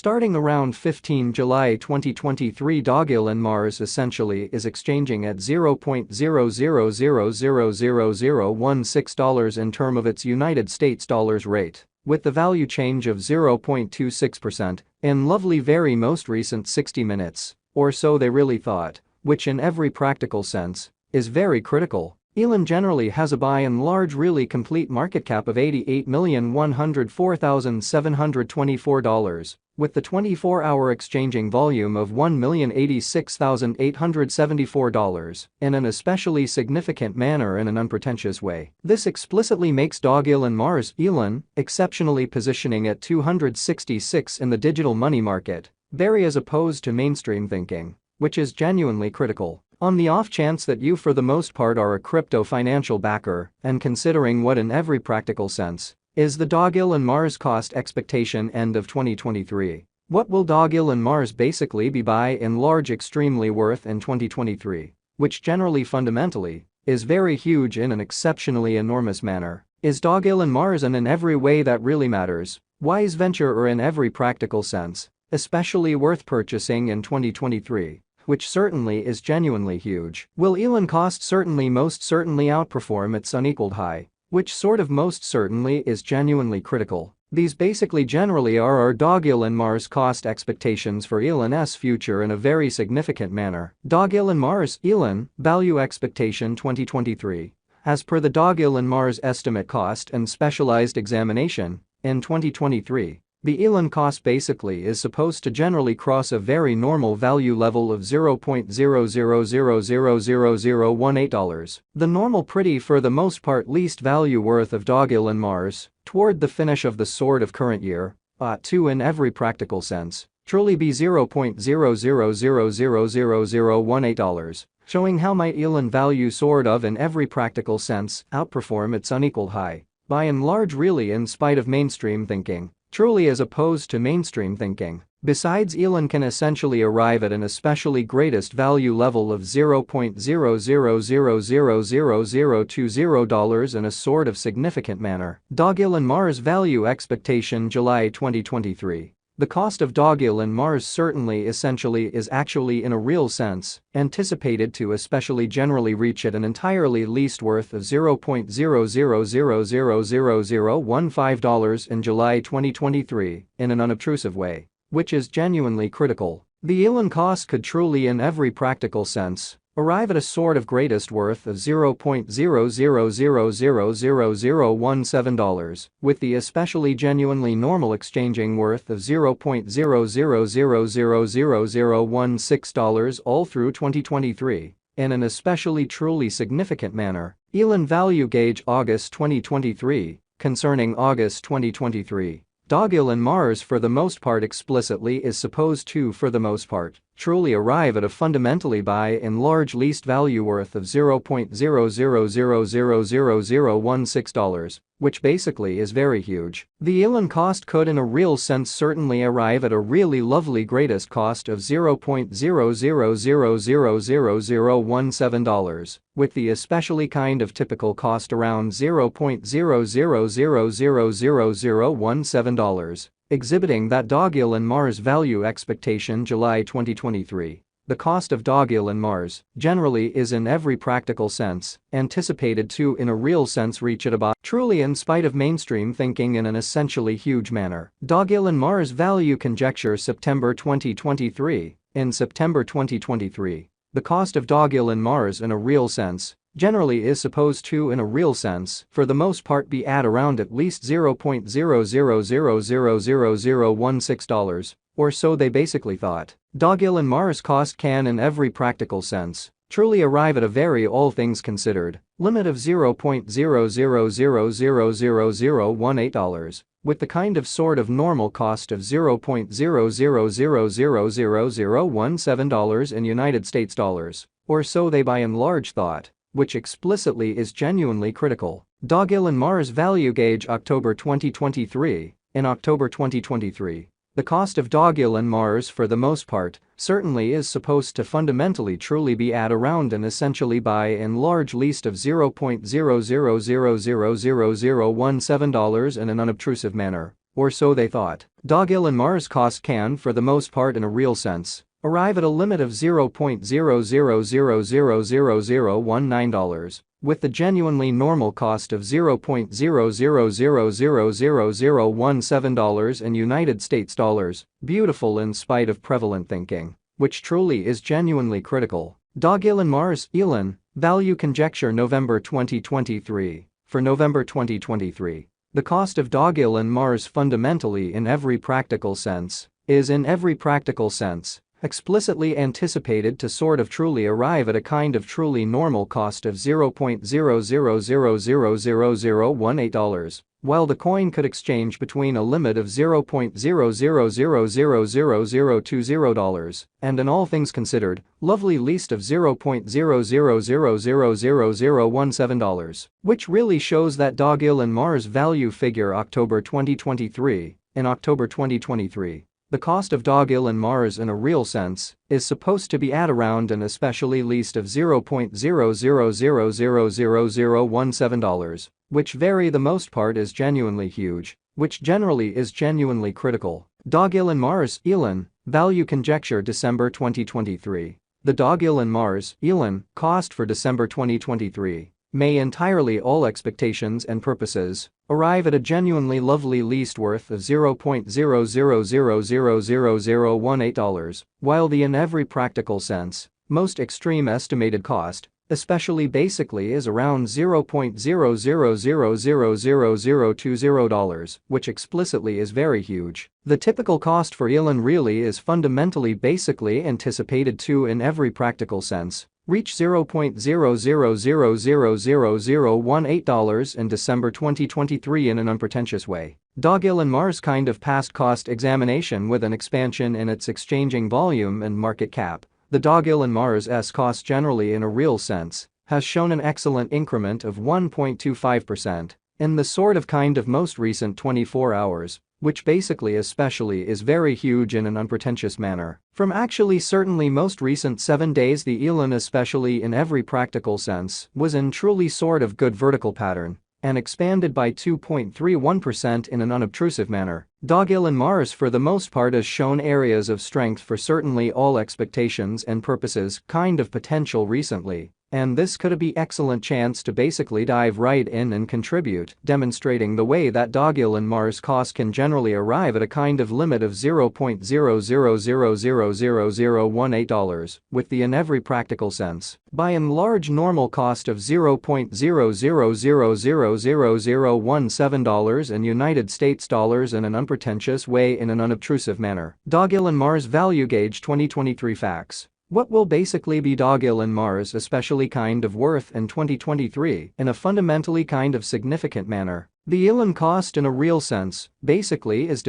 Starting around 15 July 2023, Dogelon Mars essentially is exchanging at $0.00000016 in term of its United States dollars rate, with the value change of 0.26% in lovely very most recent 60 minutes, or so they really thought, which in every practical sense is very critical. Elon generally has a by and large really complete market cap of $88,104,724, with the 24-hour exchanging volume of $1,086,874 in an especially significant manner in an unpretentious way. This explicitly makes Dogelon Mars Elon exceptionally positioning at 266 in the digital money market, very as opposed to mainstream thinking, which is genuinely critical. On the off chance that you for the most part are a crypto financial backer and considering what in every practical sense is the Dogelon Mars cost expectation end of 2023. What will Dogelon Mars basically be by and large extremely worth in 2023, which generally fundamentally is very huge in an exceptionally enormous manner? Is Dogelon Mars in every way that really matters, wise venture or in every practical sense, especially worth purchasing in 2023? Which certainly is genuinely huge. Will Elon cost certainly most certainly outperform its unequaled high, which sort of most certainly is genuinely critical. These basically generally are our Dogelon Mars cost expectations for Elon's future in a very significant manner. Dogelon Mars Elon value expectation 2023. As per the Dogelon Mars estimate cost and specialized examination, in 2023, the Elon cost basically is supposed to generally cross a very normal value level of $0.00000018. The normal pretty for the most part least value worth of Dogelon Mars, toward the finish of the sort of current year, ought to in every practical sense, truly be $0.00000018, showing how might Elon value sort of in every practical sense outperform its unequaled high, by and large really in spite of mainstream thinking. Truly as opposed to mainstream thinking. Besides, Elon can essentially arrive at an especially greatest value level of $0.00000020 in a sort of significant manner. Dogelon Mars value expectation July 2023. The cost of Dogelon Mars certainly essentially is actually in a real sense anticipated to especially generally reach at an entirely least worth of $0.00000015 in July 2023 in an unobtrusive way, which is genuinely critical. The Elon cost could truly in every practical sense arrive at a sort of greatest worth of $0.00000017, with the especially genuinely normal exchanging worth of $0.00000016 all through 2023, in an especially truly significant manner. Elon value gauge August 2023, concerning August 2023. Dogelon Mars for the most part explicitly is supposed to for the most part truly arrive at a fundamentally by and large least value worth of $0.00000016, which basically is very huge. The Elon cost could in a real sense certainly arrive at a really lovely greatest cost of $0.00000017, with the especially kind of typical cost around $0.00000017, exhibiting that Dogelon Mars value expectation July 2023. The cost of Dogelon Mars generally is in every practical sense anticipated to in a real sense reach at about truly in spite of mainstream thinking in an essentially huge manner. Dogelon Mars value conjecture September 2023. In September 2023, the cost of Dogelon Mars in a real sense generally is supposed to in a real sense for the most part be at around at least $0.00000016, or so they basically thought. Dogelon Mars cost can in every practical sense truly arrive at a very all things considered limit of $0.00000018, with the kind of sort of normal cost of $0.00000017 in United States dollars, or so they by and large thought, which explicitly is genuinely critical. Dogelon Mars value gauge October 2023. In October 2023, the cost of Dogelon Mars for the most part certainly is supposed to fundamentally truly be at around an essentially by and large least of $0.00000017 in an unobtrusive manner, or so they thought. Dogelon Mars cost can, for the most part in a real sense, arrive at a limit of $0.00000019, with the genuinely normal cost of $0.00000017 in United States dollars, beautiful in spite of prevalent thinking, which truly is genuinely critical. Dogelon Mars, Elon, value conjecture November 2023. For November 2023, the cost of Dogelon Mars fundamentally in every practical sense is in every practical sense explicitly anticipated to sort of truly arrive at a kind of truly normal cost of $0.00000018, while the coin could exchange between a limit of $0.00000020 and an all things considered, lovely least of $0.00000017, which really shows that Dogelon Mars value figure October 2023. In October 2023, the cost of Dogelon Mars in a real sense is supposed to be at around an especially least of $0.00000017, which vary the most part is genuinely huge, which generally is genuinely critical. Dogelon Mars, Elon, value conjecture December 2023. The Dogelon Mars, Elon, cost for December 2023 may entirely all expectations and purposes arrive at a genuinely lovely least worth of $0.00000018, while the in every practical sense most extreme estimated cost, especially basically, is around $0.00000020, which explicitly is very huge. The typical cost for Elon really is fundamentally basically anticipated to in every practical sense reach $0.00000018 in December 2023 in an unpretentious way. Dogelon Mars kind of past cost examination with an expansion in its exchanging volume and market cap. The Dogelon Mars' cost generally in a real sense has shown an excellent increment of 1.25% in the sort of kind of most recent 24 hours, which basically especially is very huge in an unpretentious manner. From actually certainly most recent 7 days, the Elon especially in every practical sense was in truly sort of good vertical pattern and expanded by 2.31% in an unobtrusive manner. Dogelon Mars for the most part has shown areas of strength for certainly all expectations and purposes kind of potential recently, and this could be excellent chance to basically dive right in and contribute, demonstrating the way that Dogelon Mars cost can generally arrive at a kind of limit of $0.00000018, with the in every practical sense by and large normal cost of $0.00000017 in United States dollars in an unpretentious way in an unobtrusive manner. Dogelon Mars value gauge 2023 facts. What will basically be Dogelon Mars especially kind of worth in 2023 in a fundamentally kind of significant manner? The Elon cost in a real sense basically is